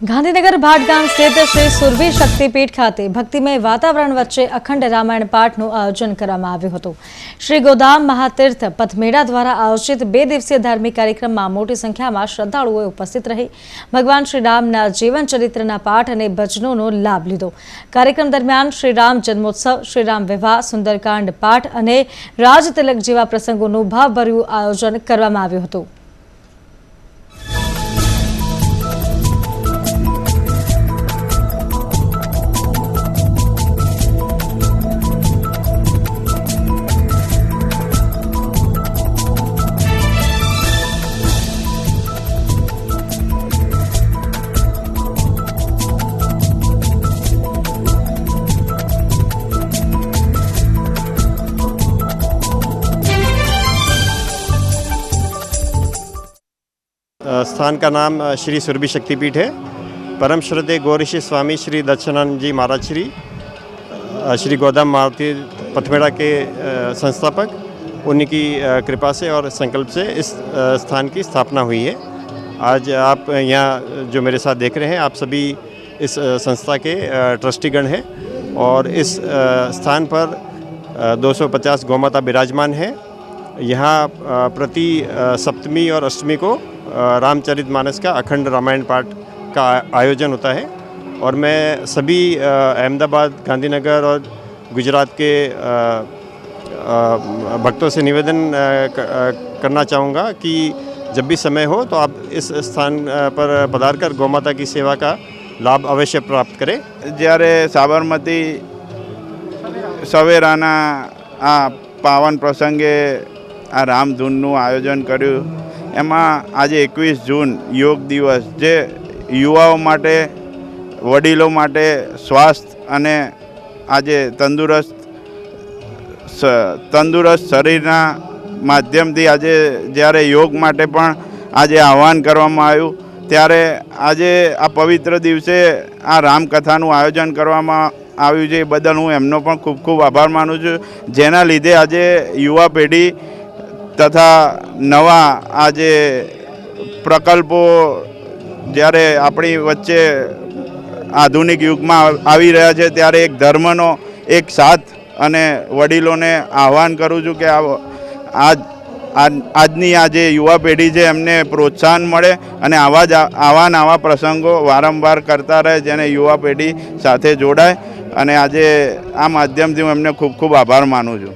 ગાંધીનગર ભાટગામ સ્થિત શ્રી સુરભી શક્તિપીઠ ખાતે ભક્તિમય વાતાવરણ વચ્ચે અખંડ રામાયણ પાઠનું આયોજન કરવામાં આવ્યું હતું। શ્રી ગોદામ મહાતીર્થ પથમેળા દ્વારા આયોજિત 2 દિવસીય ધાર્મિક કાર્યક્રમમાં મોટી સંખ્યામાં શ્રદ્ધાળુઓએ ઉપસ્થિત રહી ભગવાન શ્રી રામના જીવન ચરિત્રના પાઠ અને ભજનોનો લાભ લીધો। કાર્યક્રમ દરમિયાન શ્રી રામ જન્મોત્સવ, શ્રી રામ વિવાહ, સુંદરકાંડ પાઠ અને રાજ તિલક જેવા પ્રસંગોનું ભાવભર્યું આયોજન કરવામાં આવ્યું હતું। स्थान का नाम श्री सुरभि शक्तिपीठ है। परम श्रद्धेय गौरीशी स्वामी श्री दक्षिणानंद जी महाराज श्री गोदाम महातीर पथमेड़ा के संस्थापक, उनकी कृपा से और संकल्प से इस स्थान की स्थापना हुई है। आज आप यहाँ जो मेरे साथ देख रहे हैं, आप सभी इस संस्था के ट्रस्टीगण हैं और इस स्थान पर 250 गौमाता विराजमान है। यहाँ प्रति सप्तमी और अष्टमी को रामचरितमानस का अखंड रामायण पाठ का आयोजन होता है और मैं सभी अहमदाबाद, गांधीनगर और गुजरात के भक्तों से निवेदन करना चाहूँगा कि जब भी समय हो तो आप इस स्थान पर पधारकर गौमाता की सेवा का लाभ अवश्य प्राप्त करें। જ્યારે સાબરમતી સવેરાના આ પાવન પ્રસંગે આ રામધૂનનું આયોજન કર્યું, એમાં આજે 21 જૂન યોગ દિવસ જે યુવાઓ માટે, વડીલો માટે સ્વાસ્થ્ય અને આજે તંદુરસ્ત શરીરના માધ્યમથી આજે જ્યારે યોગ માટે પણ આજે આહ્વાન કરવામાં આવ્યું, ત્યારે આજે આ પવિત્ર દિવસે આ રામકથાનું આયોજન કરવામાં આવ્યું છે। એ બદલ હું એમનો પણ ખૂબ ખૂબ આભાર માનું છું, જેના લીધે આજે યુવા પેઢી તથા નવા આજે પ્રકલ્પો જ્યારે આપણી વચ્ચે આધુનિક યુગમાં આવી રહ્યા છે, ત્યારે એક ધર્મનો એક સાથ અને વડીલોને આહ્વાન કરું છું કે આજની આ જે યુવા પેઢી છે એમને પ્રોત્સાહન મળે અને આવા પ્રસંગો વારંવાર કરતા રહે, જેને યુવા પેઢી સાથે જોડાય। અને આજે આ માધ્યમથી હું એમને ખૂબ ખૂબ આભાર માનું છું।